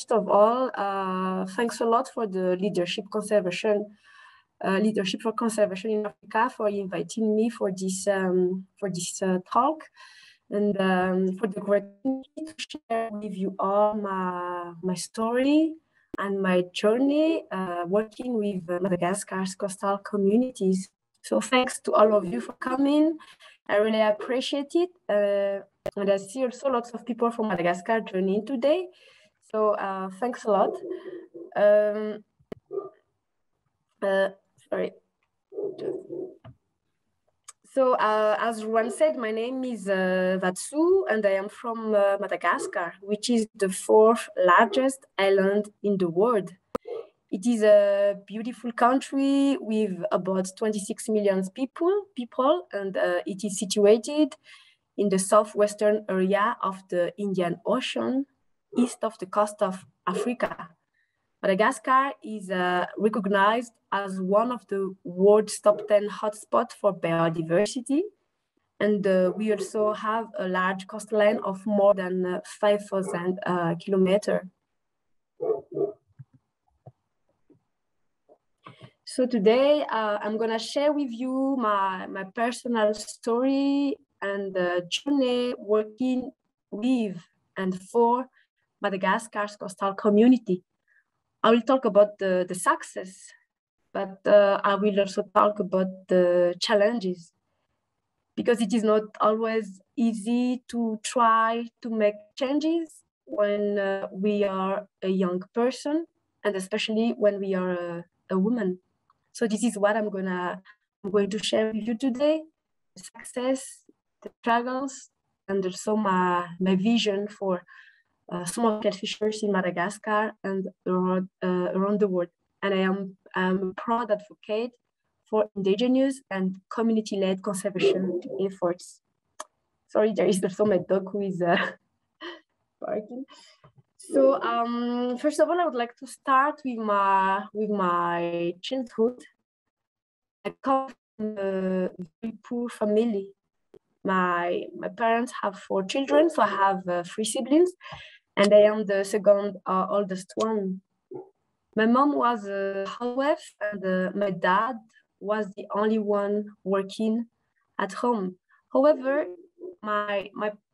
first of all, thanks a lot for the leadership for conservation in Africa for inviting me for this talk, and for the opportunity to share with you all my story and my journey working with Madagascar's coastal communities. So thanks to all of you for coming. I really appreciate it. And I see also lots of people from Madagascar joining today. So thanks a lot. Sorry. So as Juan said, my name is Vatsu, and I am from Madagascar, which is the 4th largest island in the world. It is a beautiful country with about 26 million people, and it is situated in the southwestern area of the Indian Ocean, east of the coast of Africa. Madagascar is recognized as one of the world's top 10 hotspots for biodiversity. And we also have a large coastline of more than 5,000 kilometers. So today I'm gonna share with you my personal story and journey working with and for Madagascar's coastal community. I will talk about the success, but I will also talk about the challenges, because it is not always easy to try to make changes when we are a young person, and especially when we are a woman. So this is what I'm going to share with you today: the success, the struggles, and also my vision for small-scale fisheries in Madagascar and around the world. And I'm a proud advocate for indigenous and community-led conservation efforts. Sorry, there is also my dog who is barking. So first of all, I would like to start with my childhood. I come from a very poor family. My parents have 4 children, so I have 3 siblings, and I am the second oldest one. My mom was a housewife, and my dad was the only one working at home. However,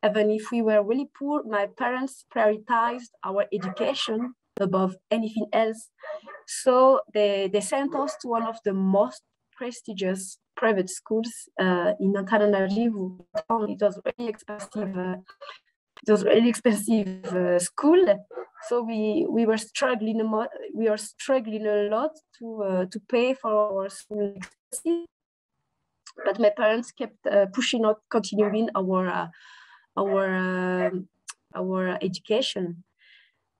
even if we were really poor, my parents prioritized our education above anything else. So they sent us to one of the most prestigious private schools in Antananarivo. It was really expensive. It was really expensive school, so we were struggling. We are struggling a lot to pay for our school expenses. But my parents kept pushing on continuing our education.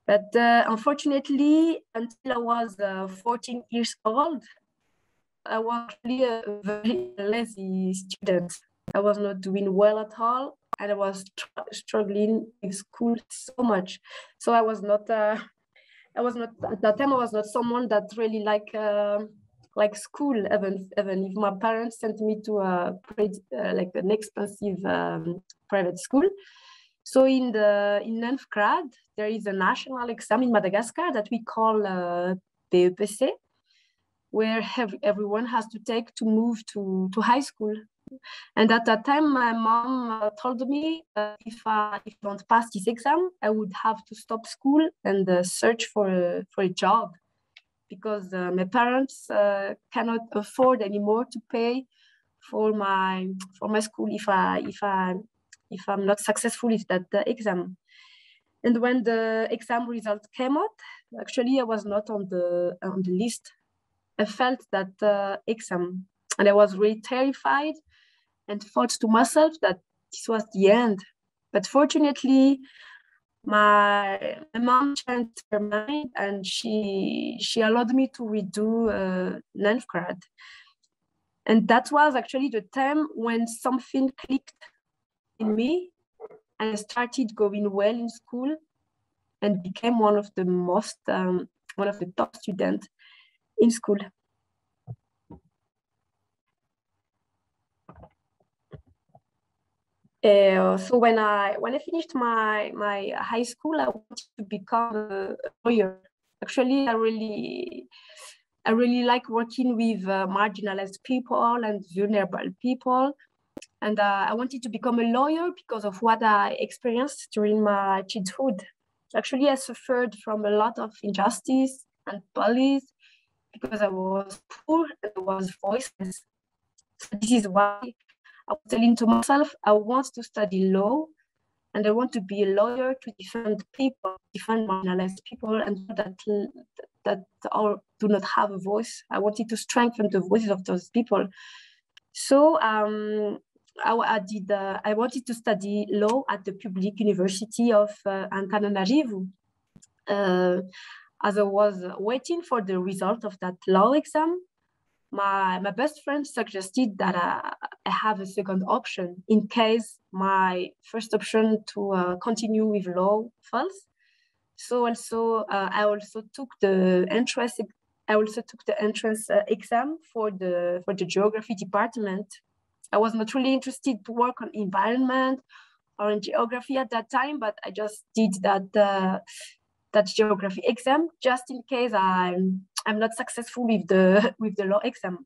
But unfortunately, until I was 14 years old, I was really a very lazy student. I was not doing well at all, and I was struggling with school so much. So I was not at that time. I was not someone that really like school. Even if my parents sent me to like an expensive private school. So in 9th grade, there is a national exam in Madagascar that we call BEPC, where everyone has to take to move to high school. And at that time, my mom told me if I don't pass this exam, I would have to stop school and search for a job, because my parents cannot afford anymore to pay for my school if I'm not successful with that exam. And when the exam result came out, actually I was not on the list. I failed that exam, and I was really terrified and thought to myself that this was the end. But fortunately, my mom changed her mind, and she allowed me to redo 9th grade. And that was actually the time when something clicked in me, and I started going well in school and became one of the top students in school. So when I finished my high school, I wanted to become a lawyer. Actually, I really like working with marginalized people and vulnerable people. And I wanted to become a lawyer because of what I experienced during my childhood. Actually, I suffered from a lot of injustice and bullies because I was poor and I was voiceless. So this is why I was telling to myself, I want to study law and I want to be a lawyer to defend people, defend marginalized people and that all do not have a voice. I wanted to strengthen the voices of those people. So I wanted to study law at the public university of Antananarivo. As I was waiting for the result of that law exam, my best friend suggested that I have a second option in case my first option to continue with law fails. So I also took the entrance exam for the geography department. I was not really interested to work on environment or in geography at that time, but I just did that geography exam just in case I'm not successful with the law exam.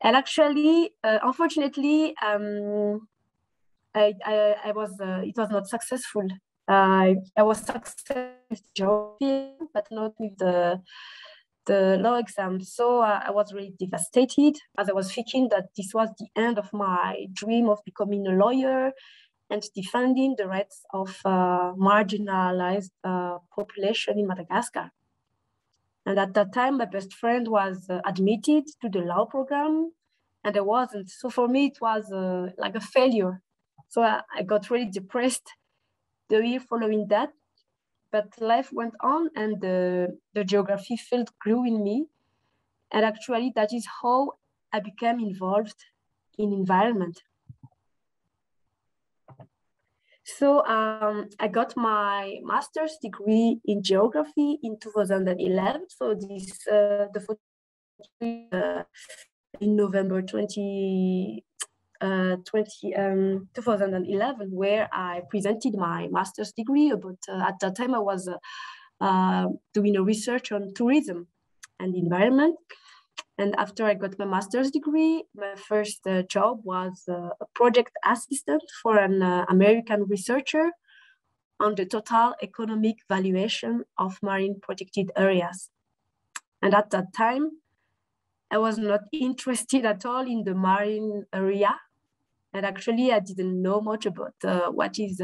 And actually, unfortunately, it was not successful. I was successful with geography, but not with the law exam. So I was really devastated as I was thinking that this was the end of my dream of becoming a lawyer and defending the rights of marginalized population in Madagascar. And at that time, my best friend was admitted to the law program and I wasn't. So for me, it was like a failure. So I got really depressed the year following that. But life went on and the geography field grew in me. And actually, that is how I became involved in environment. So I got my master's degree in geography in 2011. So this the photo in November 2011, where I presented my master's degree. But at that time, I was doing a research on tourism and environment. And after I got my master's degree, my first job was a project assistant for an American researcher on the total economic valuation of marine protected areas. And at that time, I was not interested at all in the marine area. And actually, I didn't know much about what is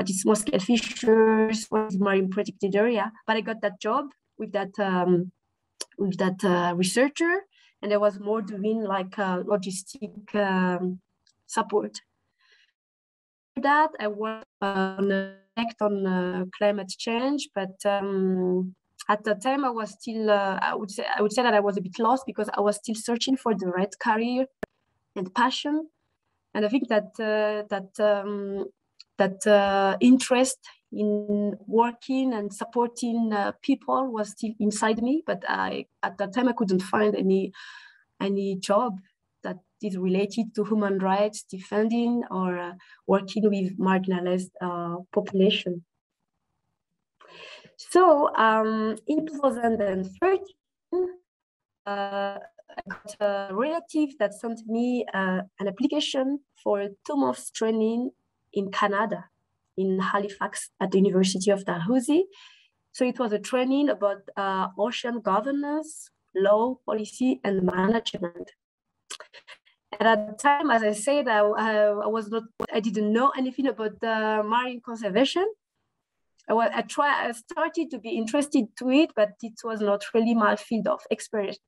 small-scale fishers, what is marine protected area. But I got that job with that researcher, and I was more doing like logistic support. After that, I worked on climate change, but at the time I was still, I would say that I was a bit lost because I was still searching for the right career and passion. And I think that interest in working and supporting people was still inside me, but at that time I couldn't find any job that is related to human rights defending or working with marginalized population. So in 2013, I got a relative that sent me an application for 2 months training in Canada, in Halifax at the University of Dalhousie. So it was a training about ocean governance, law, policy, and management. And at the time, as I said, I didn't know anything about marine conservation. I started to be interested to it, but it was not really my field of expertise.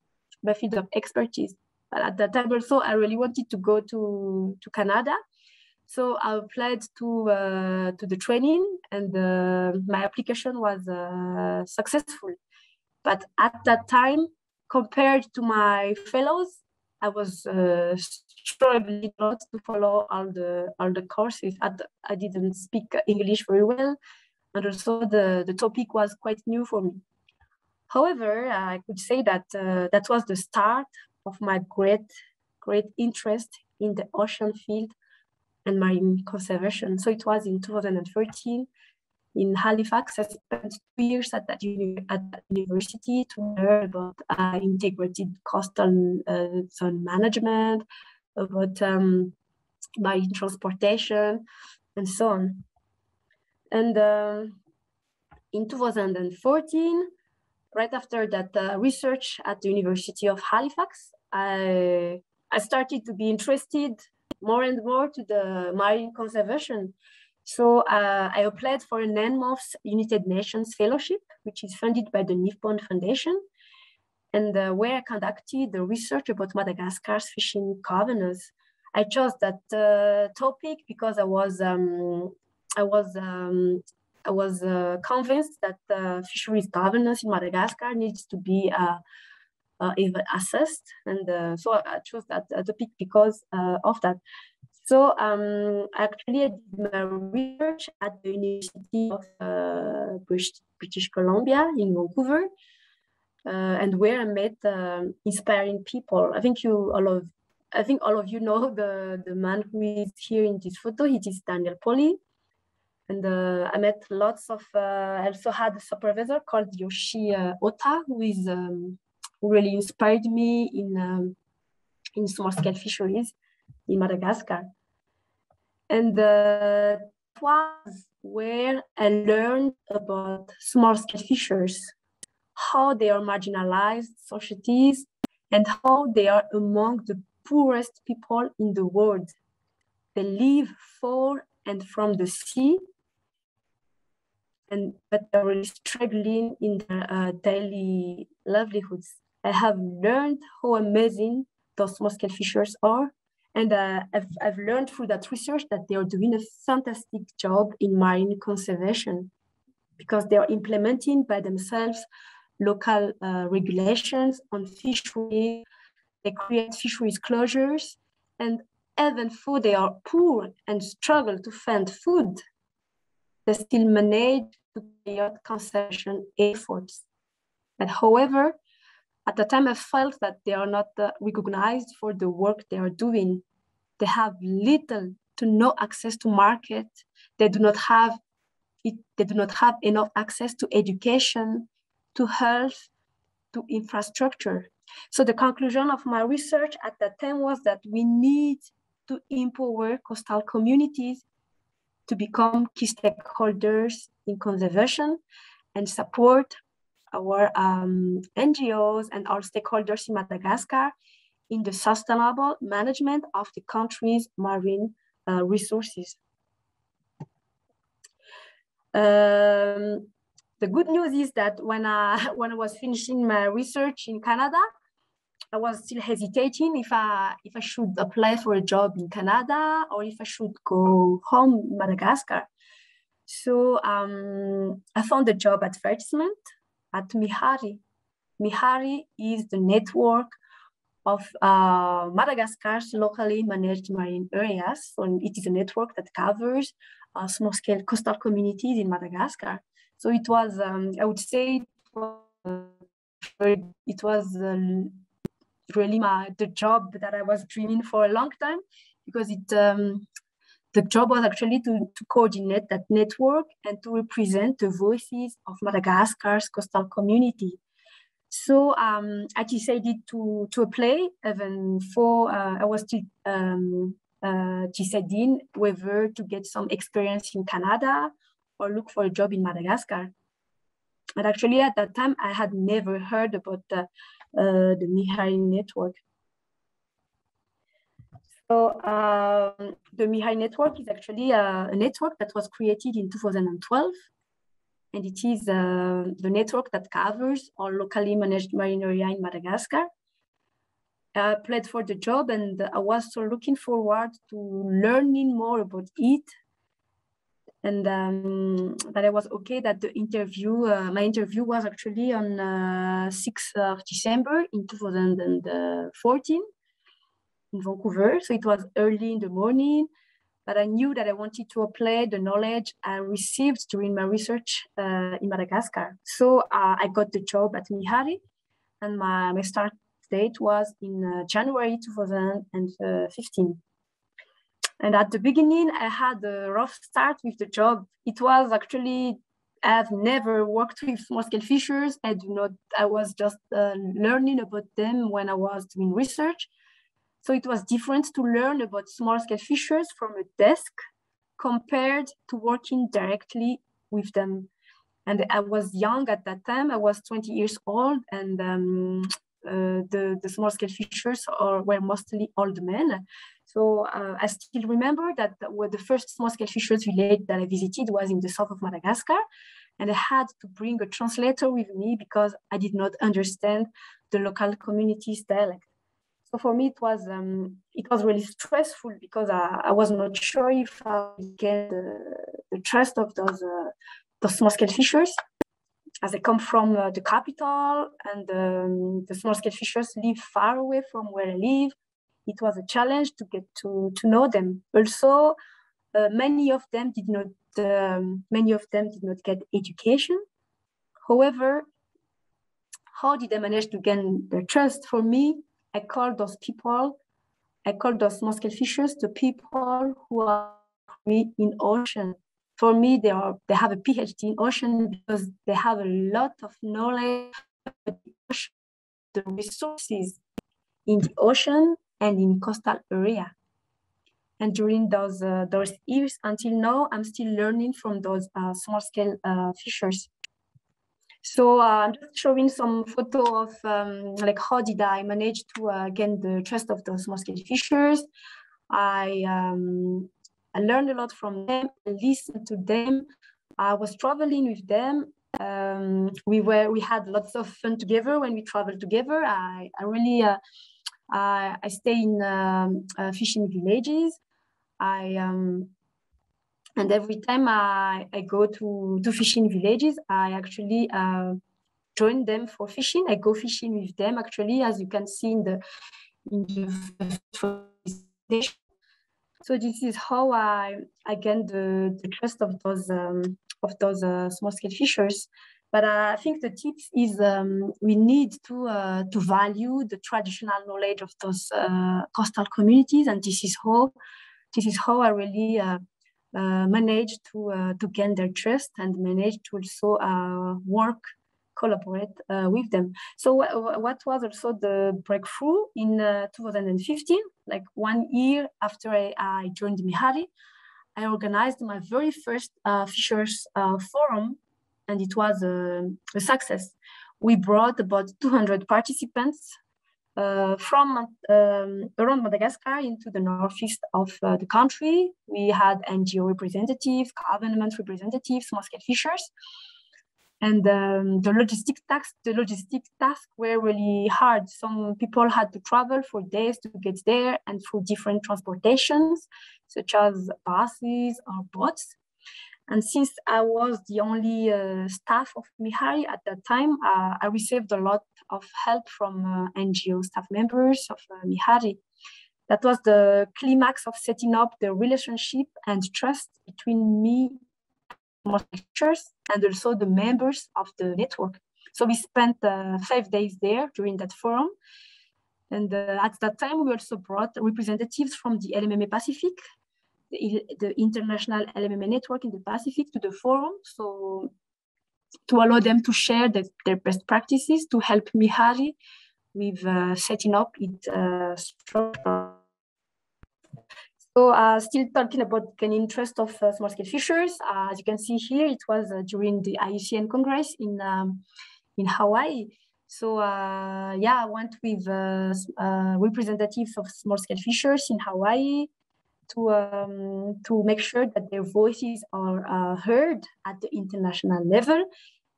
But at that time also, I really wanted to go to Canada. So I applied to the training and my application was successful. But at that time, compared to my fellows, I was struggling a lot to follow all the courses. I didn't speak English very well, and also the topic was quite new for me. However, I could say that that was the start of my great interest in the ocean field and marine conservation. So it was in 2013 in Halifax. I spent 2 years at that university to learn about integrated coastal zone management, about marine transportation, and so on. And in 2014, right after that research at the University of Halifax, I started to be interested more and more to the marine conservation. So I applied for a 9-month United Nations fellowship, which is funded by the Nippon Foundation, and where I conducted the research about Madagascar's fishing governance. I chose that topic because I was convinced that fisheries governance in Madagascar needs to be assessed, and so I chose that topic because of that. So actually, I did my research at the University of British Columbia in Vancouver, and where I met inspiring people. I think all of you know the man who is here in this photo. It is Daniel Poli. And I met lots of, I also had a supervisor called Yoshi Ota, who really inspired me in small-scale fisheries in Madagascar. And that was where I learned about small-scale fishers, how they are marginalized societies, and how they are among the poorest people in the world. They live for and from the sea, but they're really struggling in their daily livelihoods. I have learned how amazing those small-scale fishers are, and I've learned through that research that they are doing a fantastic job in marine conservation because they are implementing by themselves local regulations on fisheries. They create fisheries closures, and even though they are poor and struggle to find food, they still manage to carry out conservation efforts. And however, at the time I felt that they are not recognized for the work they are doing. They have little to no access to market. They do not have enough access to education, to health, to infrastructure. So the conclusion of my research at that time was that we need to empower coastal communities to become key stakeholders in conservation and support our NGOs and our stakeholders in Madagascar in the sustainable management of the country's marine resources. The good news is that when I was finishing my research in Canada, I was still hesitating if I should apply for a job in Canada or if I should go home in Madagascar. So I found a job advertisement at Mihari. Mihari is the network of Madagascar's locally managed marine areas. So it is a network that covers small-scale coastal communities in Madagascar. So it was, I would say, it was really the job that I was dreaming for a long time, because the job was actually to coordinate that network and to represent the voices of Madagascar's coastal community. So I decided to apply, even though I was still deciding whether to get some experience in Canada or look for a job in Madagascar. And actually at that time, I had never heard about the Mihai network. So the Mihai network is actually a network that was created in 2012. And it is the network that covers all locally managed marine area in Madagascar. I applied for the job, and I was so looking forward to learning more about it. And that I was okay that the interview, my interview was actually on 6th of December in 2014 in Vancouver. So it was early in the morning, but I knew that I wanted to apply the knowledge I received during my research in Madagascar. So I got the job at Mihari, and my start date was in January 2015. And at the beginning, I had a rough start with the job. It was actually, I've never worked with small-scale fishers. I was just learning about them when I was doing research. So it was different to learn about small-scale fishers from a desk compared to working directly with them. And I was young at that time. I was 20 years old, and the small-scale fishers were mostly old men. So I still remember that the first small-scale fishers village that I visited was in the south of Madagascar, and I had to bring a translator with me because I did not understand the local community's dialect. So for me, it was really stressful because I was not sure if I would get the trust of those small-scale fishers, as they come from the capital, and the small-scale fishers live far away from where I live. It was a challenge to get to know them. Also, many of them did not get education. However, how did I manage to gain their trust? For me, I call those small-scale fishers the people who are in ocean. For me, they have a PhD in ocean because they have a lot of knowledge about the resources in the ocean and in coastal area. And during those years until now, I'm still learning from those small-scale fishers. So I'm just showing some photo of like how did I manage to gain the trust of the small-scale fishers. I learned a lot from them, listened to them. I was traveling with them. We had lots of fun together when we traveled together. I stay in fishing villages. And every time I go to fishing villages, I actually join them for fishing. I go fishing with them, actually, as you can see in the presentation. So this is how I gained the trust of those small-scale fishers. But I think the tips is we need to value the traditional knowledge of those coastal communities, and this is how I really managed to gain their trust and managed to also collaborate with them. So what was also the breakthrough in 2015, like 1 year after I joined Mihari, I organized my very first Fishers Forum, and it was a success. We brought about 200 participants from around Madagascar into the northeast of the country. We had NGO representatives, government representatives, small-scale fishers. And the logistic tasks were really hard. Some people had to travel for days to get there and through different transportations, such as buses or boats. And since I was the only staff of Mihari at that time, I received a lot of help from NGO staff members of Mihari. That was the climax of setting up the relationship and trust between me and also the members of the network. So we spent 5 days there during that forum. And at that time, we also brought representatives from the LMMA Pacific, the international LMMA network in the Pacific, to the forum. So to allow them to share their best practices to help Mihari with setting up its structure. So still talking about the interest of small-scale fishers. As you can see here, it was during the IUCN Congress in Hawaii. So I went with representatives of small-scale fishers in Hawaii to make sure that their voices are heard at the international level.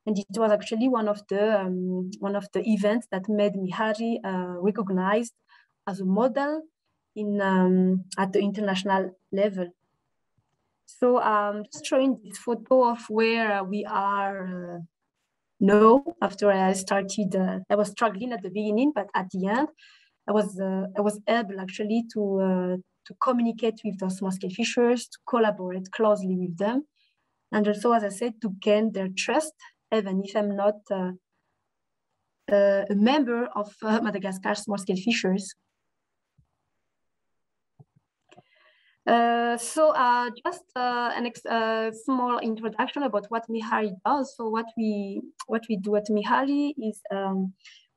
And it was actually one of the events that made Mihari recognized as a model at the international level. So just showing this photo of where we are now. After I started, I was struggling at the beginning, but at the end, I was able actually to communicate with those small-scale fishers, to collaborate closely with them, and also, as I said, to gain their trust, even if I'm not a member of Madagascar small-scale fishers. Just a small introduction about what Mihari does. So what we do at Mihari is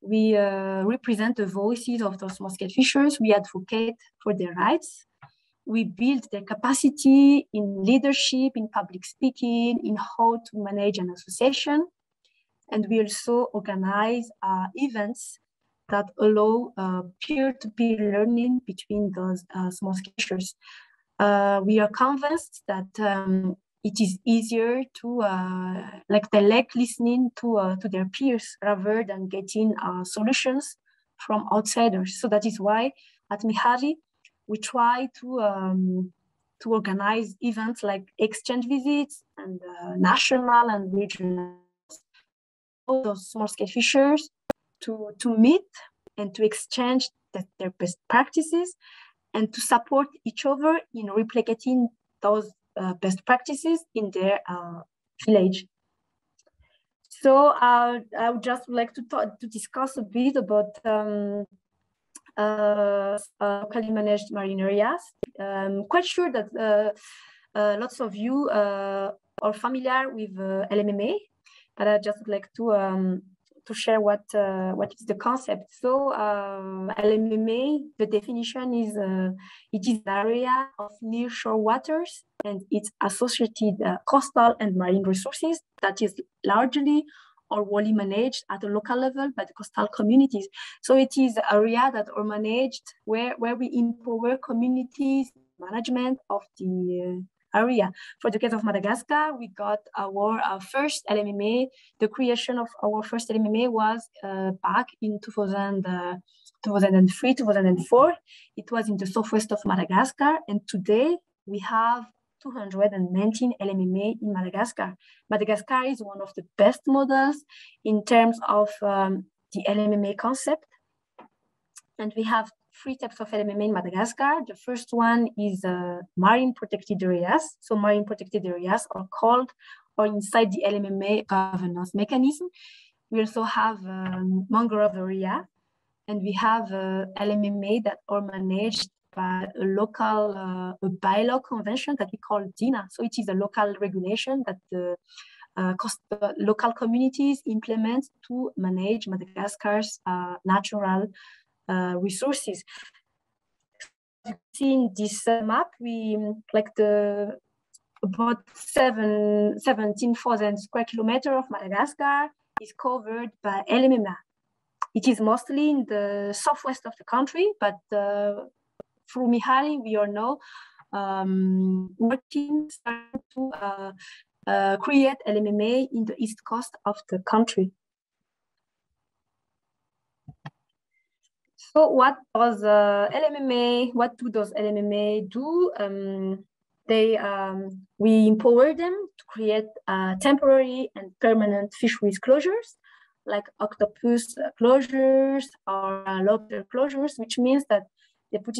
we represent the voices of those small-scale fishers. We advocate for their rights. We build their capacity in leadership, in public speaking, in how to manage an association. And we also organize events that allow peer-to-peer learning between those small-scale fishers. We are convinced that it is easier to they like listening to their peers rather than getting solutions from outsiders. So that is why at Mihari we try to organize events like exchange visits and national and regional, all those small-scale fishers to meet and to exchange their best practices and to support each other in replicating those best practices in their village. So I would just like to discuss a bit about locally managed marine areas. I'm quite sure that lots of you are familiar with LMMA, but I just would like to share what is the concept. So LMMA, the definition is it is an area of nearshore waters and its associated coastal and marine resources that is largely or wholly managed at a local level by the coastal communities. So it is an area that are managed where we empower communities management of the area. For the case of Madagascar, we got our first LMMA. The creation of our first LMMA was back in 2003, 2004. It was in the southwest of Madagascar, and today we have 219 LMMA in Madagascar. Madagascar is one of the best models in terms of the LMMA concept. And we have 3 types of LMMA in Madagascar. The first one is marine protected areas. So marine protected areas are called or inside the LMMA governance mechanism. We also have mangrove area, and we have LMMA that are managed by a local bylaw convention that we call DINA. So it is a local regulation that the local communities implement to manage Madagascar's natural resources. You see in this map, we about 17,000 square kilometers of Madagascar is covered by LMMA. It is mostly in the southwest of the country, but through Mihari, we are now working to create LMMA in the east coast of the country. So what does LMMA, what do those LMMA do? We empower them to create temporary and permanent fisheries closures, like octopus closures or lobster closures, which means that we put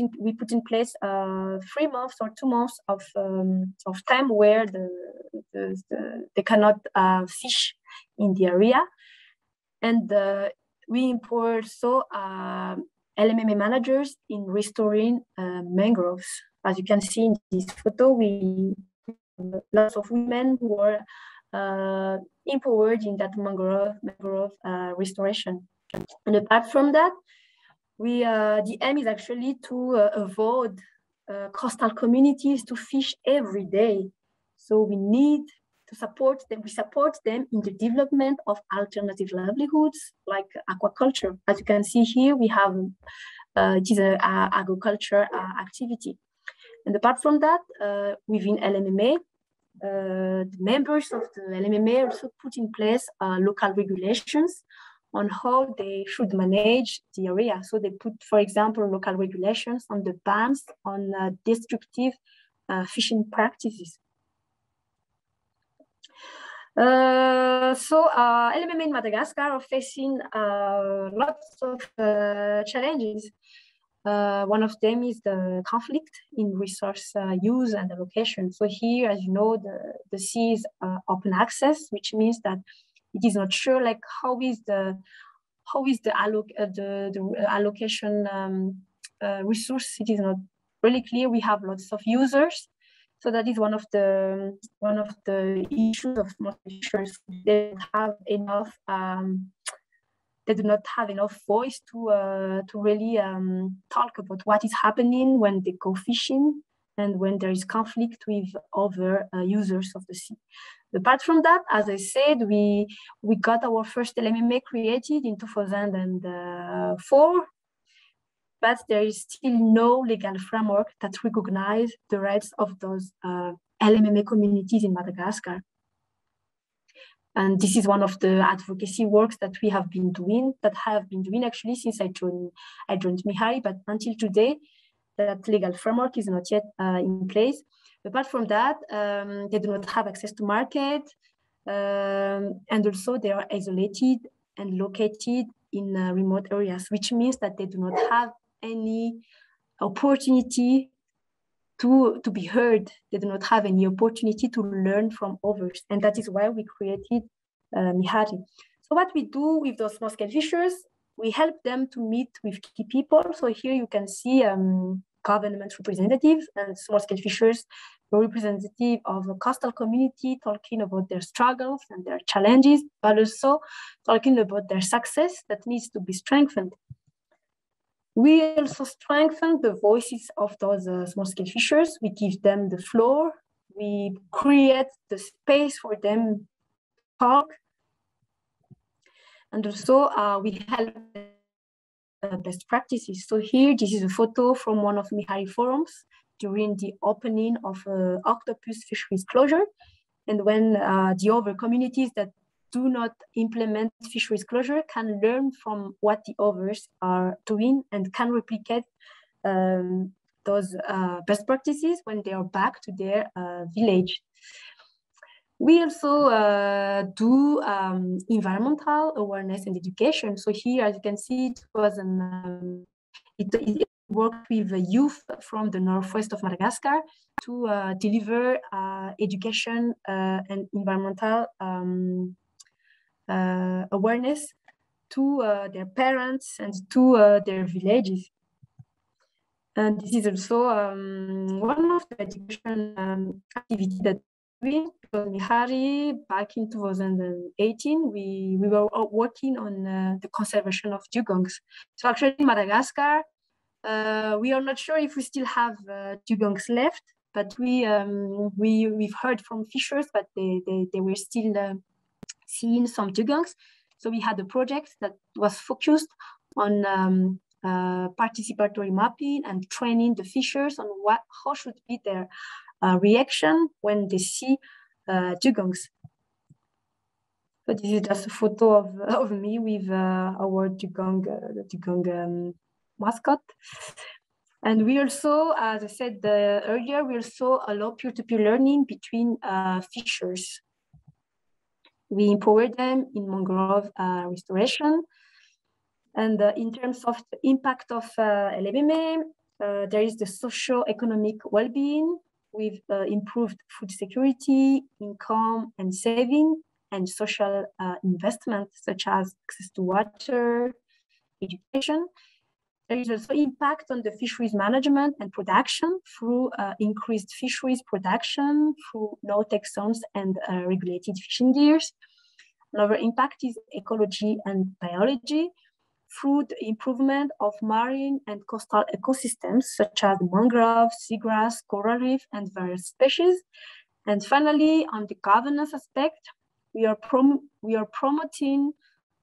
in place 3 months or 2 months of time where they cannot fish in the area. And we empower so LMMA managers in restoring mangroves. As you can see in this photo, we have lots of women who are empowered in that mangrove restoration. And apart from that, the aim is actually to avoid coastal communities to fish every day. So we need to support them. We support them in the development of alternative livelihoods like aquaculture. As you can see here, we have it is an agriculture activity. And apart from that, within LMMA, the members of the LMMA also put in place local regulations on how they should manage the area. So they put, for example, local regulations on the bans on destructive fishing practices. LMMA in Madagascar are facing lots of challenges. One of them is the conflict in resource use and allocation. So here, as you know, the sea is open access, which means that it is not sure like how is the allocation resource. It is not really clear. We have lots of users. So that is one of the issues of most fishers. They don't have enough. They do not have enough voice to really talk about what is happening when they go fishing and when there is conflict with other users of the sea. Apart from that, as I said, we got our first LMMA created in 2004, but there is still no legal framework that recognizes the rights of those LMMA communities in Madagascar. And this is one of the advocacy works that we have been doing, actually since I joined MIHARI, but until today, that legal framework is not yet in place. Apart from that, they do not have access to market, and also they are isolated and located in remote areas, which means that they do not have any opportunity to be heard. They do not have any opportunity to learn from others. And that is why we created MIHARI. So what we do with those small-scale fishers, we help them to meet with key people. So here you can see government representatives and small-scale fishers, representative of a coastal community, talking about their struggles and their challenges, but also talking about their success that needs to be strengthened. We also strengthen the voices of those small-scale fishers. We give them the floor. We create the space for them to talk. And also we help best practices. So here, this is a photo from one of MIHARI forums during the opening of octopus fisheries closure. And when the other communities that do not implement fisheries closure can learn from what the others are doing and can replicate those best practices when they are back to their village. We also do environmental awareness and education. So here, as you can see, it was it worked with youth from the northwest of Madagascar to deliver education and environmental awareness to their parents and to their villages. And this is also one of the education activities that we did, because MIHARI, back in 2018, we were working on the conservation of dugongs. So actually in Madagascar, we are not sure if we still have dugongs left, but we've heard from fishers that they were still seeing some dugongs. So we had a project that was focused on participatory mapping and training the fishers on how should be their reaction when they see dugongs. So this is just a photo of me with our dugong mascot. And we also, as I said earlier, we also allow peer-to-peer learning between fishers. We empower them in mangrove restoration. And in terms of the impact of LMMA, there is the socio-economic well-being with improved food security, income and saving, and social investment, such as access to water, education. There is also impact on the fisheries management and production through increased fisheries production, through no-take zones and regulated fishing gears. Another impact is ecology and biology, through the improvement of marine and coastal ecosystems, such as mangrove, seagrass, coral reef, and various species. And finally, on the governance aspect, we are promoting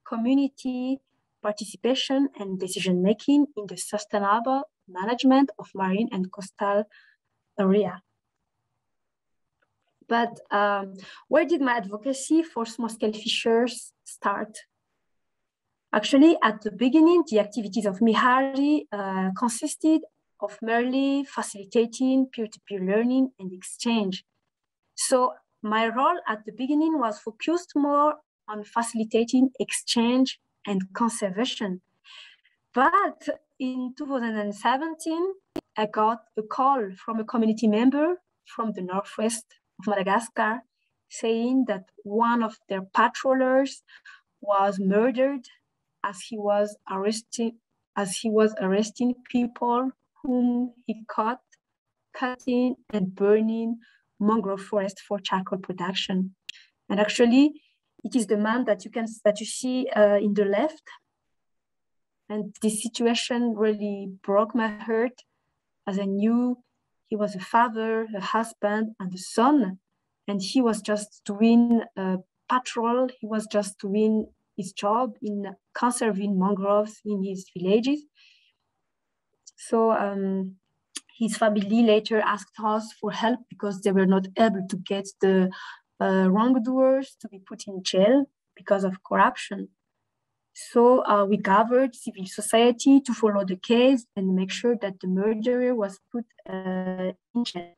community participation and decision-making in the sustainable management of marine and coastal area. But where did my advocacy for small-scale fishers start? Actually, at the beginning, the activities of MIHARI consisted of merely facilitating peer-to-peer learning and exchange. So my role at the beginning was focused more on facilitating exchange and conservation. But in 2017, I got a call from a community member from the northwest of Madagascar saying that one of their patrollers was murdered as he was arresting people whom he caught cutting and burning mangrove forest for charcoal production. And actually, it is the man that you see in the left. And this situation really broke my heart, as I knew he was a father, a husband, and a son. And he was just doing a patrol. He was just doing his job in conserving mangroves in his villages. So his family later asked us for help because they were not able to get the wrongdoers to be put in jail because of corruption. So we gathered civil society to follow the case and make sure that the murderer was put in jail.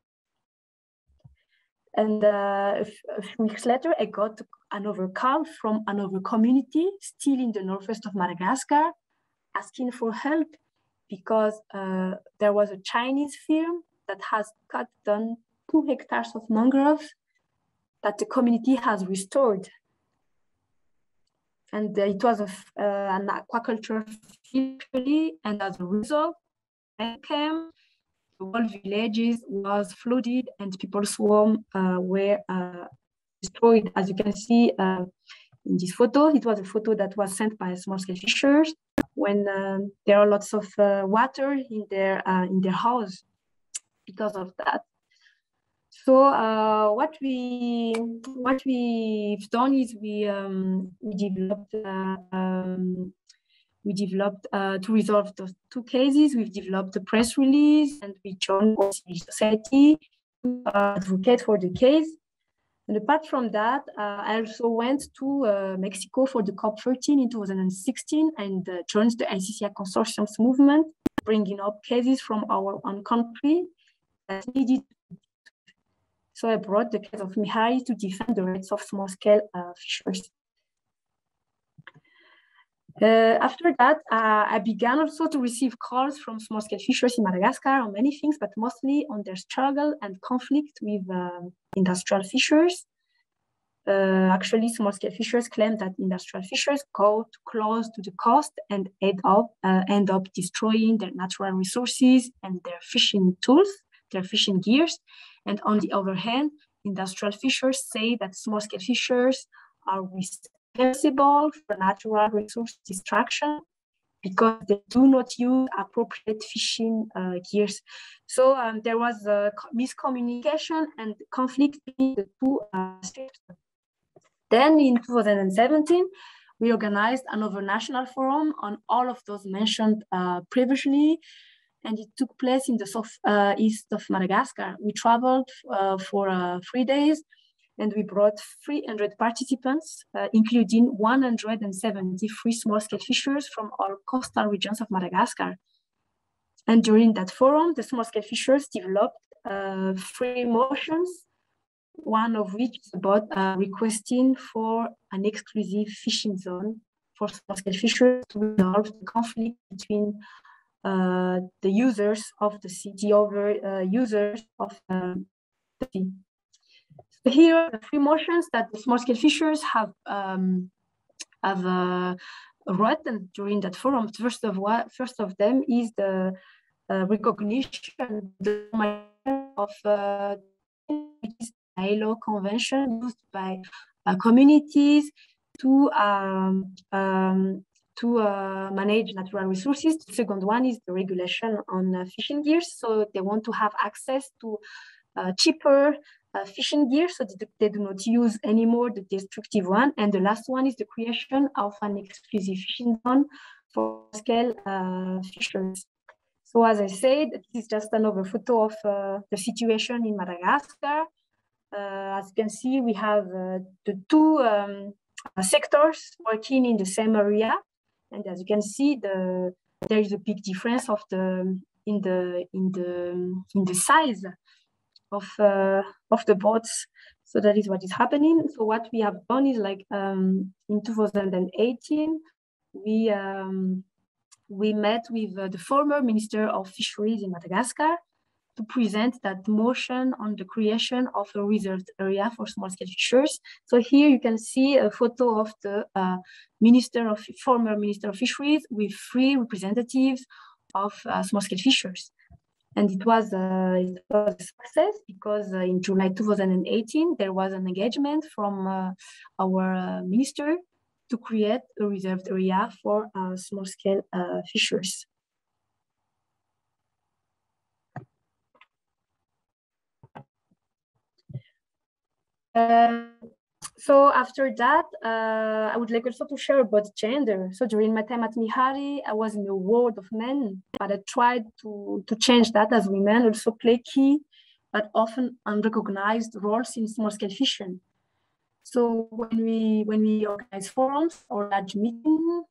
And a few weeks later, I got another call from another community, still in the northwest of Madagascar, asking for help because there was a Chinese firm that has cut down 2 hectares of mangroves that the community has restored. And it was an aquaculture fishery, and as a result, the whole villages was flooded and people's homes were destroyed. As you can see in this photo, it was a photo that was sent by small-scale fishers when there are lots of water in their house because of that. So what we've done is we developed to resolve those 2 cases. We've developed a press release and we joined civil society to advocate for the case. And apart from that, I also went to Mexico for the COP13 in 2016 and joined the ICCI Consortium's movement, bringing up cases from our own country that needed. So I brought the case of Mihai to defend the rights of small-scale fishers. After that, I began also to receive calls from small-scale fishers in Madagascar on many things, but mostly on their struggle and conflict with industrial fishers. Actually, small-scale fishers claim that industrial fishers go too close to the coast and end up destroying their natural resources and their fishing tools, their fishing gears. And on the other hand, industrial fishers say that small-scale fishers are responsible for natural resource destruction because they do not use appropriate fishing gears. So there was a miscommunication and conflict between the 2 states. Then in 2017, we organized another national forum on all of those mentioned previously, and it took place in the southeast of Madagascar. We traveled for 3 days, and we brought 300 participants, including 173 small-scale fishers from all coastal regions of Madagascar. And during that forum, the small-scale fishers developed 3 motions, one of which is about requesting for an exclusive fishing zone for small-scale fishers to resolve the conflict between the users of the sea, the other users of the sea. So here are the 3 motions that the small-scale fishers have written during that forum. First of them is the recognition of the ILO convention used by communities to manage natural resources. The second one is the regulation on fishing gears. So they want to have access to cheaper fishing gear so that they do not use anymore the destructive one. And the last one is the creation of an exclusive fishing zone for scale fishers. So as I said, this is just another photo of the situation in Madagascar. As you can see, we have the 2 sectors working in the same area. And as you can see, there is a big difference of in the size of the boats. So that is what is happening. So what we have done is like in 2018, we met with the former Minister of Fisheries in Madagascar to present that motion on the creation of a reserved area for small-scale fishers. So here you can see a photo of the former Minister of Fisheries with 3 representatives of small-scale fishers. And it was a success because in July 2018, there was an engagement from our minister to create a reserved area for small-scale fishers. So after that, I would like also to share about gender. So during my time at Mihari, I was in a world of men, but I tried to change that, as women also play key, but often unrecognized roles in small-scale fishing. So when we organize forums or large meetings,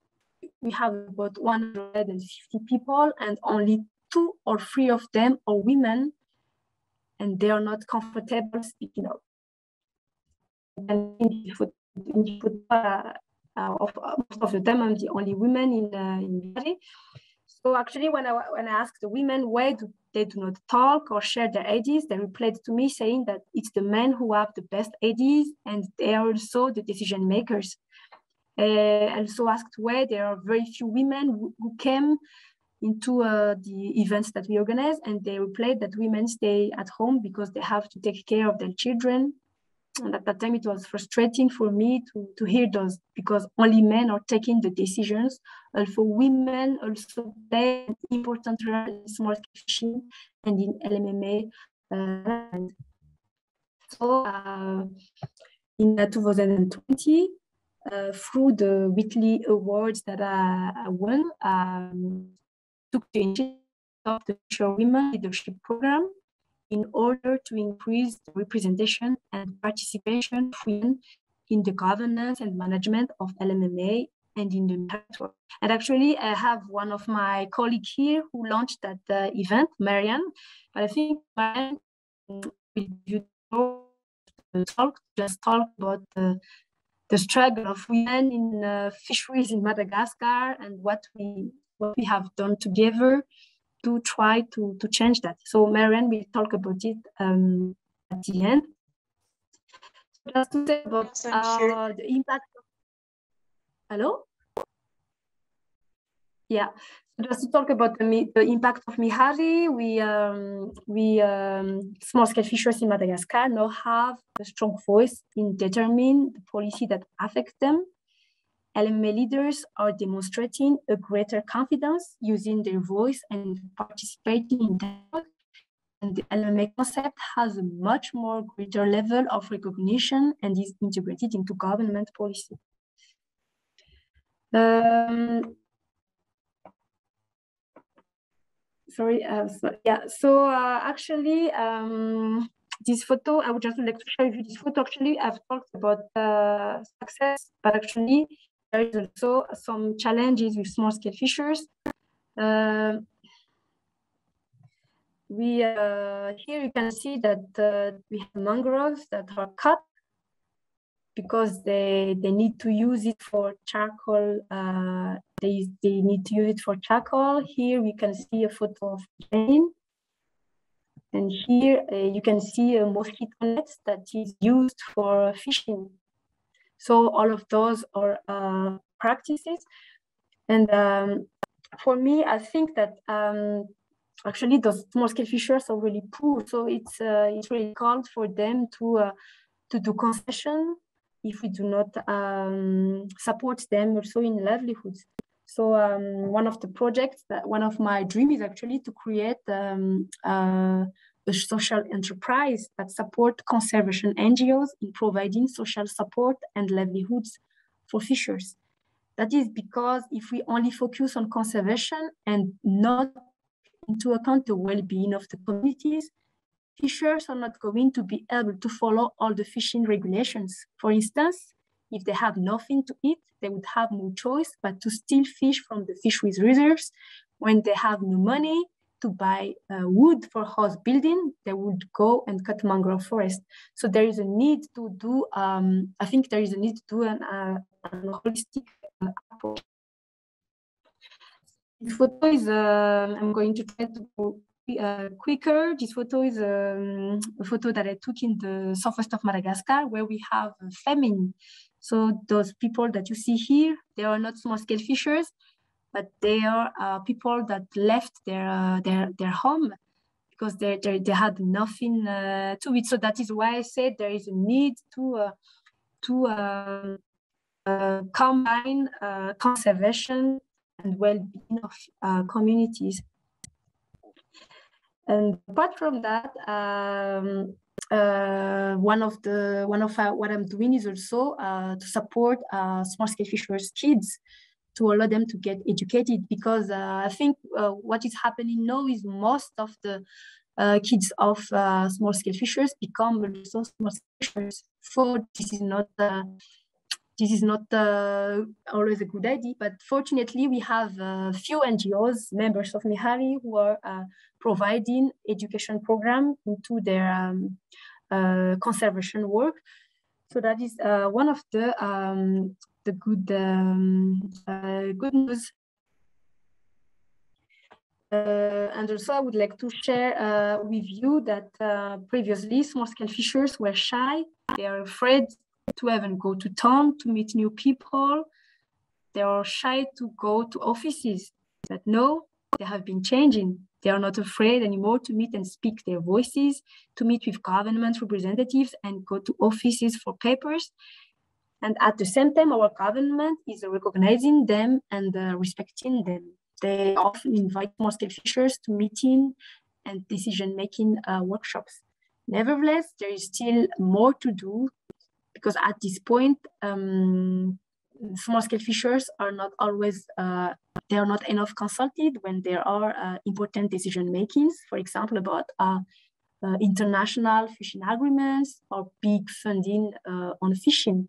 we have about 150 people, and only 2 or 3 of them are women, and they are not comfortable speaking up. And most of the time, I'm the only woman in Bari. So actually, when I asked the women why they do not talk or share their ideas, they replied to me saying that it's the men who have the best ideas, and they are also the decision makers. I also asked why there are very few women who came into the events that we organize, and they replied that women stay at home because they have to take care of their children. And at that time, it was frustrating for me to hear those, because only men are taking the decisions. Also, women also play an important role in small fishing and in LMMA. So in 2020, through the weekly awards that I won, took the initiative of the Future Women Leadership Program in order to increase the representation and participation of women in the governance and management of LMMA and in the network. And actually, I have one of my colleagues here who launched that event, Marianne. But I think Marianne will talk about the struggle of women in fisheries in Madagascar and what we have done together to try to change that. So Marianne will talk about it at the end. Just to say about the impact of... Hello? Yeah. Just to talk about the impact of Mihari, small-scale fishers in Madagascar now have a strong voice in determining the policy that affects them. LMA leaders are demonstrating a greater confidence using their voice and participating in dialogue. And the LMA concept has a much more greater level of recognition and is integrated into government policy. Actually, this photo, I would just like to show you this photo. Actually, I've talked about success, but actually there is also some challenges with small-scale fishers. Here you can see that we have mangroves that are cut because they need to use it for charcoal. They need to use it for charcoal. Here we can see a photo of Jane. And here you can see a mosquito net that is used for fishing. So all of those are practices. And for me, I think that actually those small-scale fishers are really poor. So it's really called for them to do concession if we do not support them also in livelihoods. So one of the projects, one of my dreams is actually to create a social enterprise that support conservation NGOs in providing social support and livelihoods for fishers. That is because if we only focus on conservation and not into account the well-being of the communities, fishers are not going to be able to follow all the fishing regulations. For instance, if they have nothing to eat, they would have no choice but to steal fish from the fisheries reserves. When they have no money to buy wood for house building, they would go and cut mangrove forest. So there is a need to do, I think there is a need to do an holistic approach. This photo is, I'm going to try to go quicker. This photo is a photo that I took in the southwest of Madagascar, where we have a famine. So those people that you see here, they are not small-scale fishers, but they are people that left their home because they had nothing to eat. So that is why I said there is a need to combine conservation and well-being of communities. And apart from that, what I'm doing is also to support small-scale fishers' kids, to allow them to get educated, because I think what is happening now is most of the kids of small-scale fishers become also small-scale fishers. So this is not always a good idea, but fortunately we have a few NGOs, members of Mihari, who are providing education program into their conservation work. So that is one of the good news. And also I would like to share with you that previously small-scale fishers were shy. They are afraid to even go to town to meet new people. They are shy to go to offices, but no, they have been changing. They are not afraid anymore to meet and speak their voices, to meet with government representatives and go to offices for papers. And at the same time, our government is recognizing them and respecting them. They often invite small-scale fishers to meeting and decision-making workshops. Nevertheless, there is still more to do, because at this point, small-scale fishers are not always, they are not enough consulted when there are important decision-makings, for example, about international fishing agreements or big funding on fishing.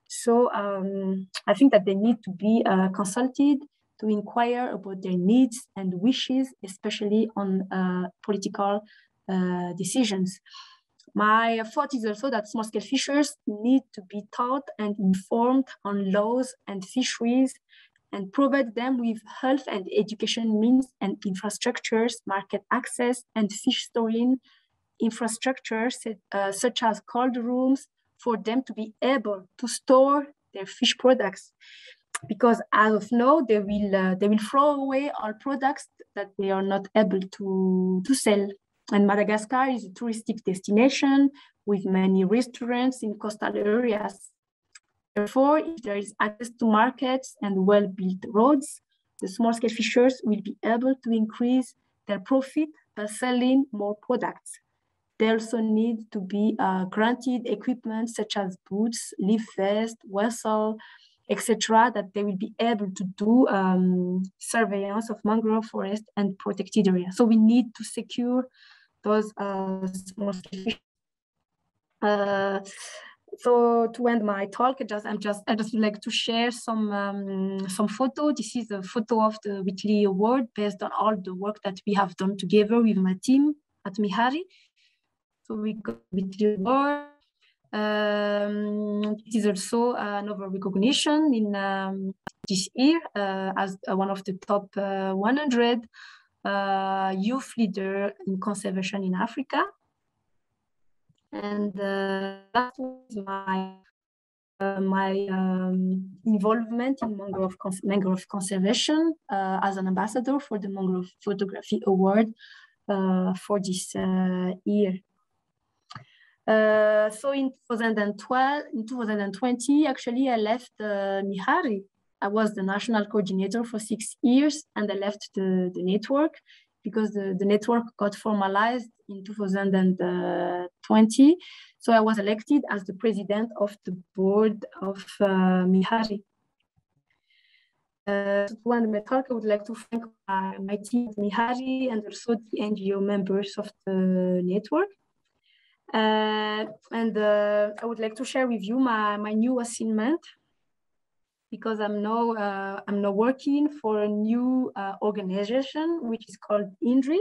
So I think that they need to be consulted to inquire about their needs and wishes, especially on political decisions. My thought is also that small-scale fishers need to be taught and informed on laws and fisheries, and provide them with health and education means and infrastructures, market access, and fish storing infrastructures such as cold rooms, for them to be able to store their fish products. Because as of now, they will throw away all products that they are not able to sell. And Madagascar is a touristic destination with many restaurants in coastal areas. Therefore, if there is access to markets and well-built roads, the small-scale fishers will be able to increase their profit by selling more products. They also need to be granted equipment such as boots, leaf vest, vessel, etc., that they will be able to do surveillance of mangrove forest and protected areas. So we need to secure those small fish. So to end my talk, I just would like to share some photo. This is a photo of the Whitley Award based on all the work that we have done together with my team at Mihari. So we got Whitley Award. It is also another recognition in this year as one of the top 100 youth leader in conservation in Africa. And that was my involvement in mangrove conservation as an ambassador for the Mangrove Photography Award for this year. So in 2020, actually, I left Mihari. I was the national coordinator for 6 years, and I left the network because the network got formalized in 2020. So I was elected as the president of the board of Mihari. To end my talk, I would like to thank my team at Mihari and also the NGO members of the network. I would like to share with you my new assignment, because I'm now working for a new organization which is called INDRI.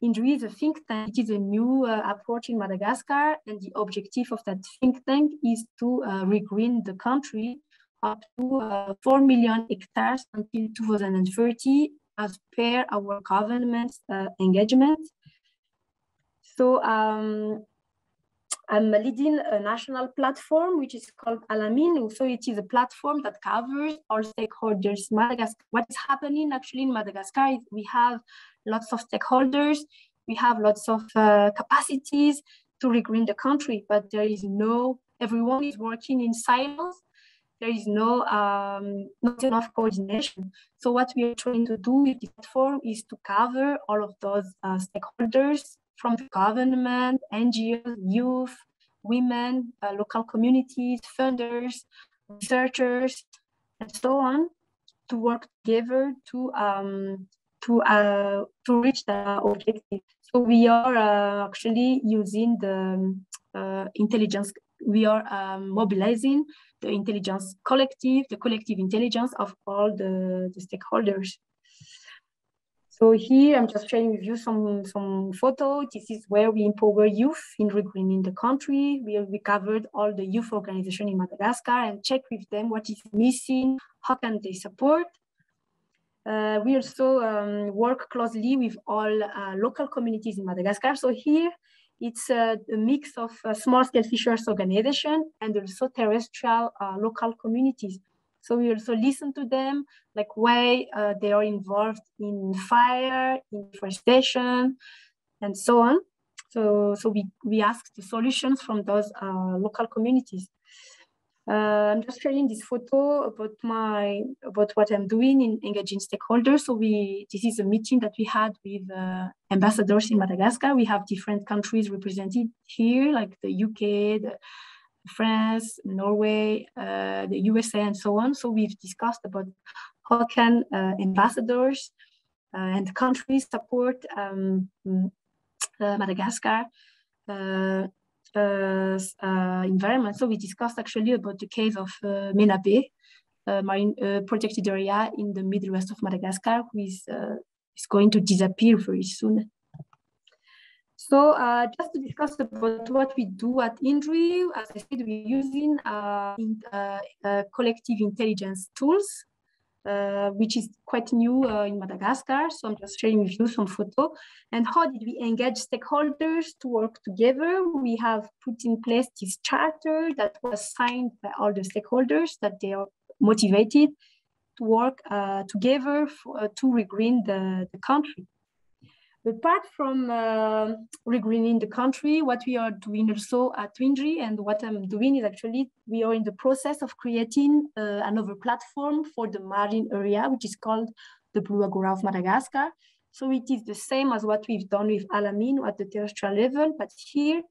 INDRI is a think tank. It is a new approach in Madagascar, and the objective of that think tank is to regreen the country up to 4 million hectares until 2030, as per our government's engagement. So I'm leading a national platform which is called Alamin. So it is a platform that covers all stakeholders in Madagascar. What is happening actually in Madagascar is we have lots of stakeholders we have lots of capacities to regreen the country, but there is everyone is working in silos. There is not enough coordination. So what we are trying to do with this platform is to cover all of those stakeholders from the government, NGOs, youth, women, local communities, funders, researchers, and so on, to work together to reach the objective. So we are actually using the intelligence. We are mobilizing the intelligence collective, the collective intelligence of all the stakeholders. So here I'm just sharing with you some photos. This is where we empower youth in regreening the country. We covered all the youth organizations in Madagascar and check with them what is missing, how can they support. We also work closely with all local communities in Madagascar. So here it's a mix of small-scale fishers organization and also terrestrial local communities. So we also listen to them, like why they are involved in fire, in deforestation, and so on. So we ask the solutions from those local communities. I'm just sharing this photo about what I'm doing in engaging stakeholders. So this is a meeting that we had with ambassadors in Madagascar. We have different countries represented here, like the UK, France, Norway, the USA, and so on. So we've discussed about how can ambassadors and countries support Madagascar environment. So we discussed actually about the case of Menabe, marine protected area in the Midwest of Madagascar, who is going to disappear very soon. So just to discuss about what we do at INDRI, as I said, we're using collective intelligence tools, which is quite new in Madagascar. So I'm just sharing with you some photo. And how did we engage stakeholders to work together? We have put in place this charter that was signed by all the stakeholders, that they are motivated to work together to regreen the country. Apart from regreening the country, what we are doing also at INDRI, and what I'm doing is actually we are in the process of creating another platform for the marine area, which is called the Blue Agora of Madagascar. So it is the same as what we've done with Alamine at the terrestrial level, but here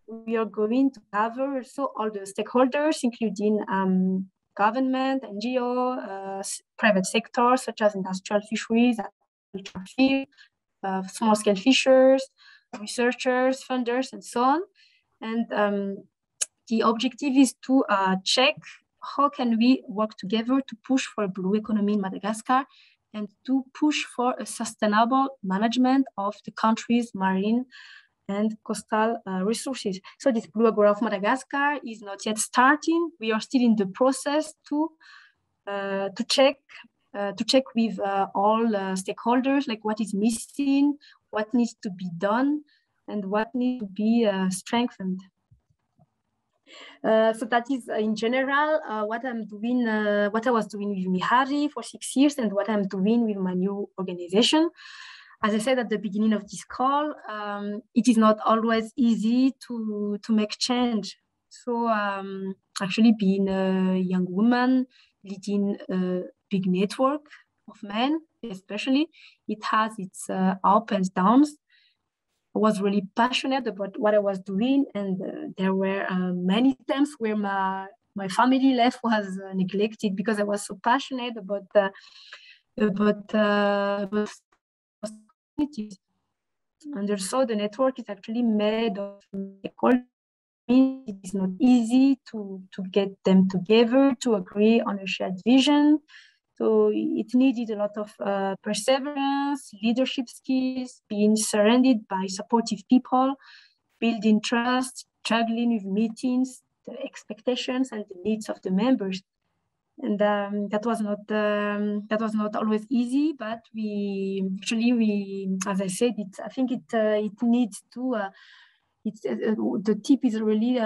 we are going to cover also all the stakeholders, including government, NGO, private sector, such as industrial fisheries, small-scale fishers, researchers, funders, and so on. And the objective is to check how can we work together to push for a blue economy in Madagascar and to push for a sustainable management of the country's marine and coastal resources. So this Blue Agora of Madagascar is not yet starting. We are still in the process to check with all stakeholders, like what is missing, what needs to be done, and what needs to be strengthened. So that is in general what I'm doing, what I was doing with Mihari for 6 years, and what I'm doing with my new organization. As I said at the beginning of this call, it is not always easy to make change. So actually being a young woman, leading a big network of men, especially, it has its ups and downs. I was really passionate about what I was doing, and there were many times where my family life was neglected because I was so passionate about communities. And also the network is actually made of stakeholders. It is not easy to get them together to agree on a shared vision. So it needed a lot of perseverance, leadership skills, being surrounded by supportive people, building trust, struggling with meetings, the expectations and the needs of the members. And that was not always easy, but we as I said, I think it needs to. The tip is really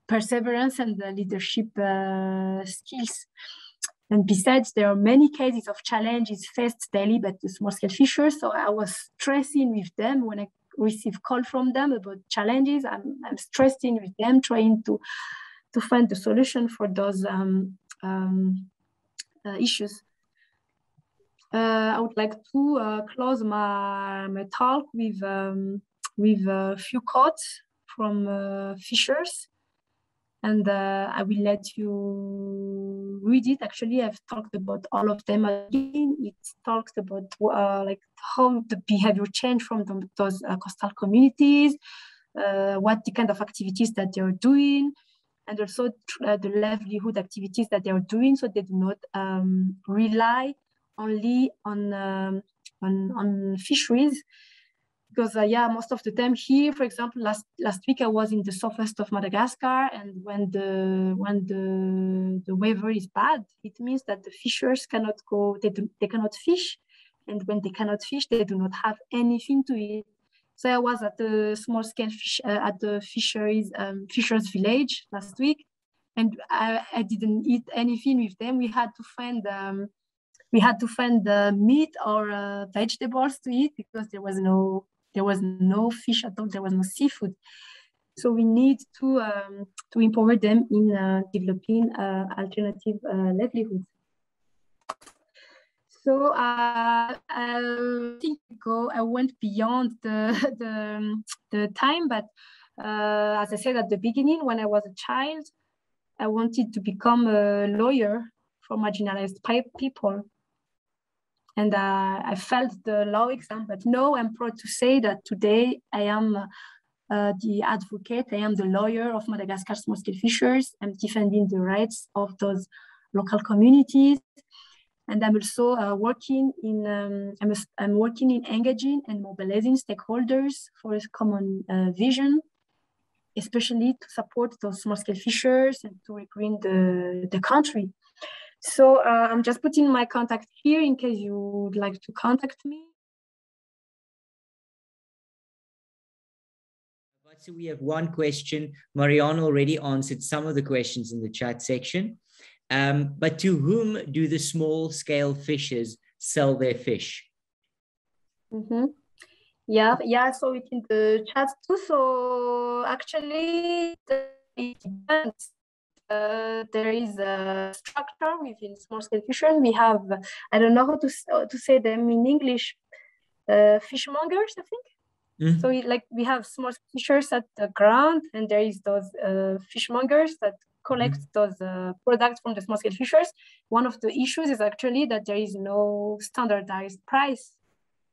perseverance and the leadership skills. And besides, there are many cases of challenges faced daily by the small-scale fishers. So I was stressing with them when I receive call from them about challenges. I'm stressing with them, trying to find the solution for those issues. I would like to close my talk with a few quotes from fishers, and I will let you read it. Actually, I've talked about all of them again. It talks about like how the behavior changed from those coastal communities, what the kind of activities that they're doing, and also the livelihood activities that they are doing, so they do not rely only on fisheries. Because most of the time here, for example, last week I was in the southwest of Madagascar, and when the weather is bad, it means that the fishers cannot go. They cannot fish, and when they cannot fish, they do not have anything to eat. So I was at the small-scale at the fishers village last week, and I didn't eat anything with them. We had to find meat or vegetables to eat because there was no fish at all. There was no seafood. So we need to empower them in developing alternative livelihoods. So I think I went beyond the time, but as I said at the beginning, when I was a child, I wanted to become a lawyer for marginalized people. And I failed the law exam, but now I'm proud to say that today I am the advocate, I am the lawyer of Madagascar small-scale fishers. I'm defending the rights of those local communities. And I'm also working in engaging and mobilizing stakeholders for a common vision, especially to support those small-scale fishers and to regreen the country. So I'm just putting my contact here in case you would like to contact me. So we have one question. Marianne already answered some of the questions in the chat section. But to whom do the small-scale fishers sell their fish? Mm-hmm. Yeah. So it's in the chat too. So actually, it depends. There is a structure within small-scale fishers. We have, I don't know how to say them in English, fishmongers, I think. Mm-hmm. So we have small fishers at the ground, and there is those fishmongers that collect those products from the small-scale fishers. One of the issues is actually that there is no standardized price.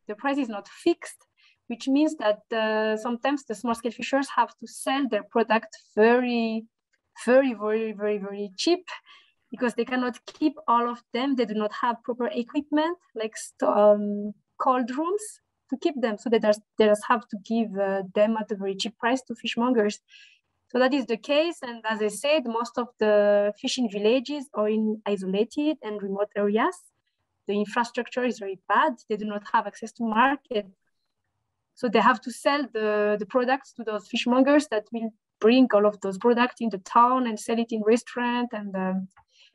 The price is not fixed, which means that sometimes the small-scale fishers have to sell their product very, very, very, very, very cheap because they cannot keep all of them. They do not have proper equipment like cold rooms to keep them. So they just have to give them at a very cheap price to fishmongers. So that is the case. And as I said, most of the fishing villages are in isolated and remote areas. The infrastructure is very bad. They do not have access to market. So they have to sell the products to those fishmongers that will bring all of those products in the town and sell it in restaurant and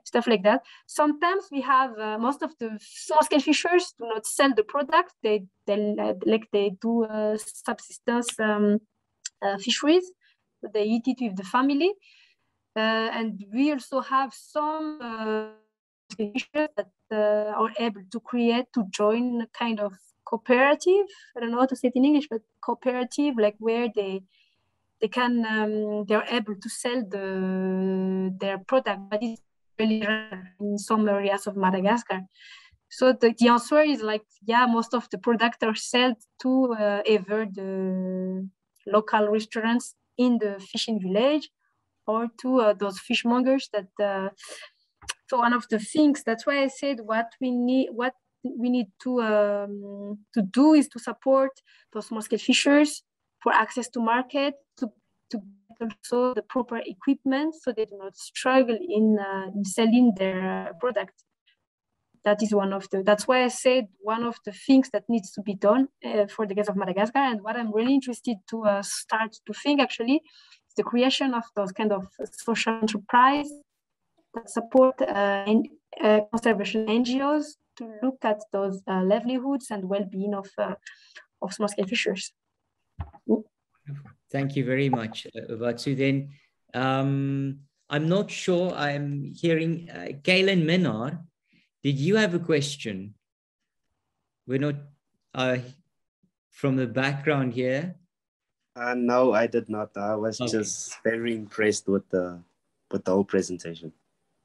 stuff like that. Sometimes we have most of the small-scale fishers do not sell the product. They do subsistence fisheries. So they eat it with the family. And we also have some fishers that are able to join kind of cooperative. I don't know how to say it in English, but cooperative, like where they're able to sell their product, but it's really rare in some areas of Madagascar. So the answer is most of the products are sold to either the local restaurants in the fishing village or to those fishmongers that. So one of the things, that's why I said what we need to do is to support those small-scale fishers for access to market, to get also the proper equipment so they do not struggle in selling their product. That is that's why I said one of the things that needs to be done for the case of Madagascar. And what I'm really interested to start to think actually is the creation of those kind of social enterprise that support conservation NGOs to look at those livelihoods and well-being of small-scale fishers. Thank you very much, Vatsu. Then I'm not sure. I'm hearing Kaylin Minard. Did you have a question? We're not from the background here. No, I did not. I was just very impressed with the whole presentation.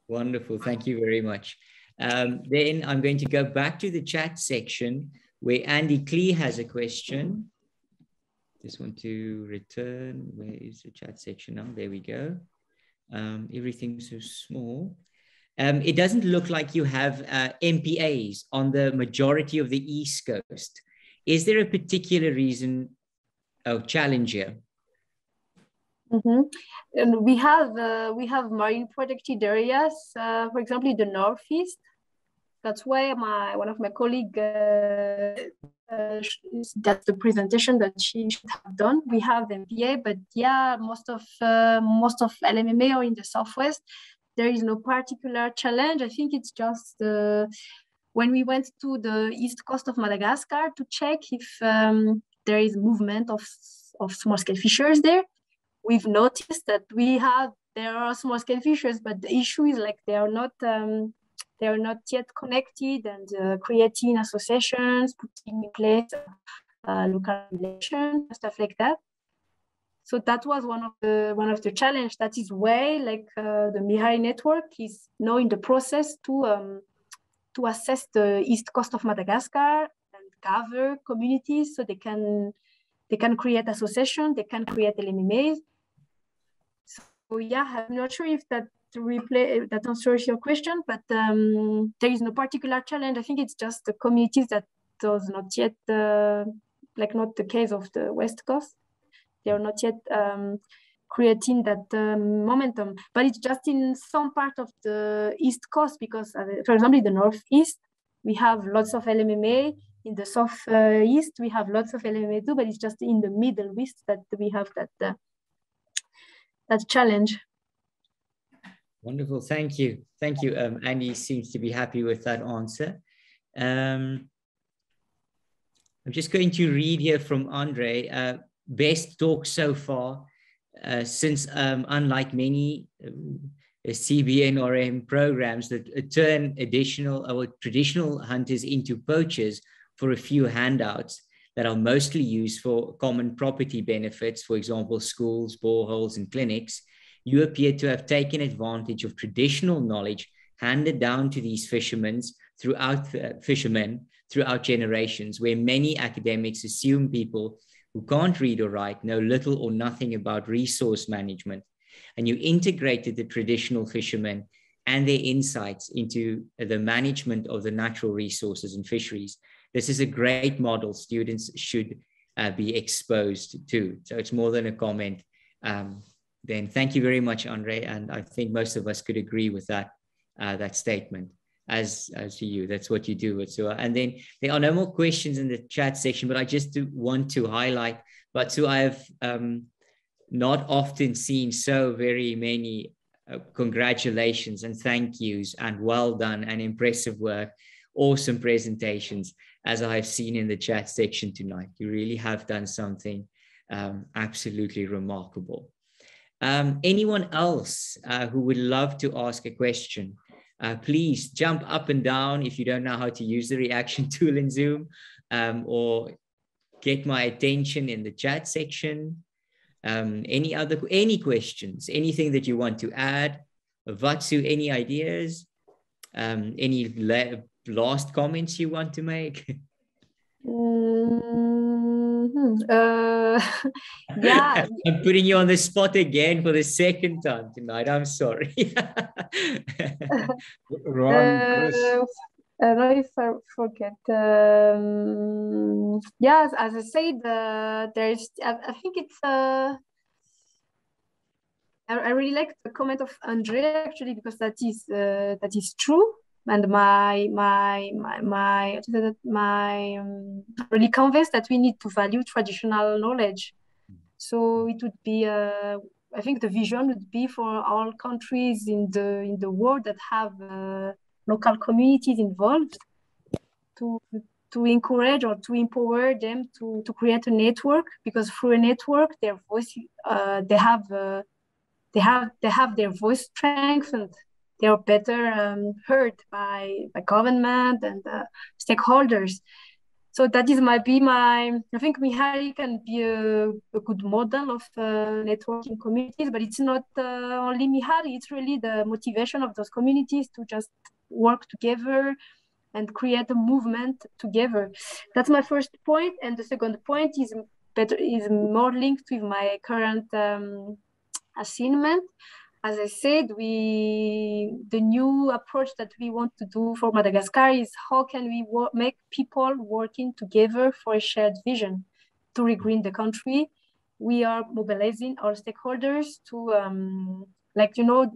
Wonderful. Thank you very much. Then I'm going to go back to the chat section where Andy Klee has a question. Just want to return. Where is the chat section now? There we go. Everything's so small. It doesn't look like you have MPAs on the majority of the East Coast. Is there a particular reason of challenge here? And we have marine protected areas, for example, in the Northeast. That's why one of my colleagues, that's the presentation that she should have done. We have the MPA, but yeah, most of LMMA are in the Southwest. There is no particular challenge. I think it's just when we went to the east coast of Madagascar to check if there is movement of small-scale fishers there. We've noticed that there are small-scale fishers, but the issue is like they are not yet connected and creating associations, putting in place local relations, stuff like that. So that was one of the challenge. That is why the Mihari network is now in the process to assess the east coast of Madagascar and gather communities so they can create associations, they can create LMMAs. So yeah, I'm not sure if that answers your question, but there is no particular challenge. I think it's just the communities that does not yet, not the case of the West Coast. They are not yet creating that momentum, but it's just in some part of the East Coast because, for example, in the Northeast, we have lots of LMMA. In the Southeast, we have lots of LMMA too, but it's just in the Middle West that we have that challenge. Wonderful. Thank you. Thank you. Andy seems to be happy with that answer. I'm just going to read here from Andre. Best talk so far, since unlike many CBNRM programs that turn traditional hunters into poachers for a few handouts that are mostly used for common property benefits, for example, schools, boreholes, and clinics, you appear to have taken advantage of traditional knowledge handed down to these fishermen throughout generations, where many academics assume people who can't read or write know little or nothing about resource management. And you integrated the traditional fishermen and their insights into the management of the natural resources and fisheries. This is a great model students should be exposed to. So it's more than a comment. Then thank you very much, Andre. And I think most of us could agree with that statement. As you, that's what you do. So, and then there are no more questions in the chat section, but I just want to highlight, but so I have not often seen so very many congratulations and thank yous and well done and impressive work, awesome presentations as I have seen in the chat section tonight. You really have done something absolutely remarkable. Anyone else who would love to ask a question? Please jump up and down if you don't know how to use the reaction tool in Zoom, or get my attention in the chat section. Any questions, anything that you want to add? Vatsu, any ideas? Any last comments you want to make? Yeah. I'm putting you on the spot again for the second time tonight. I'm sorry. Ron, Chris. I don't know if I forget. Yes, as I said, I think it's. I really like the comment of Andre actually, because that is true. And really convinced that we need to value traditional knowledge. So it would be, I think the vision would be for all countries in the world that have local communities involved to encourage or to empower them to create a network, because through a network, their voice, they have their voice strengthened. They are better heard by government and stakeholders. So that is I think Mihaly can be a good model of networking communities, but it's not only Mihaly, it's really the motivation of those communities to just work together and create a movement together. That's my first point. And the second point is more linked with my current assignment. As I said, the new approach that we want to do for Madagascar is how can we make people working together for a shared vision to regreen the country. We are mobilizing our stakeholders to,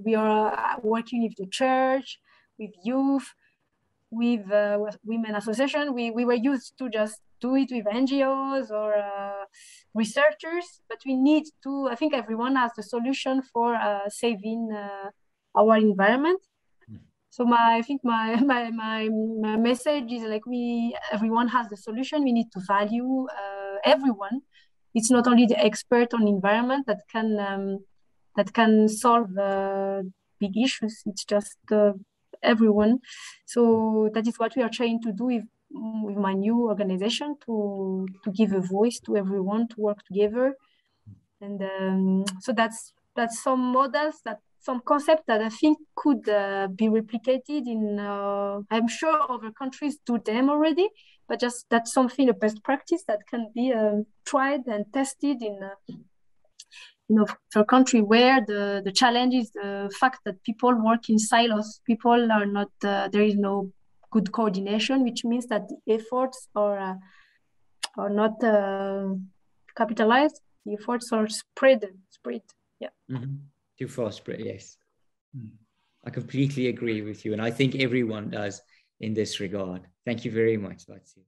we are working with the church, with youth, with women association. We were used to just do it with NGOs or researchers, but we need to, I think everyone has the solution for saving our environment. So I think my message is like everyone has the solution. We need to value everyone. It's not only the expert on environment that can solve big issues. It's just everyone. So that is what we are trying to do with my new organization, to give a voice to everyone, to work together. And so that's some models, some concepts that I think could be replicated in, I'm sure other countries do them already, but just that's something, a best practice that can be tried and tested in for a country where the challenge is the fact that people work in silos. People are not, there is no good coordination, which means that the efforts are not capitalized. The efforts are spread. Yeah. Mm-hmm. Too far spread, yes. I completely agree with you. And I think everyone does in this regard. Thank you very much, Vatsu.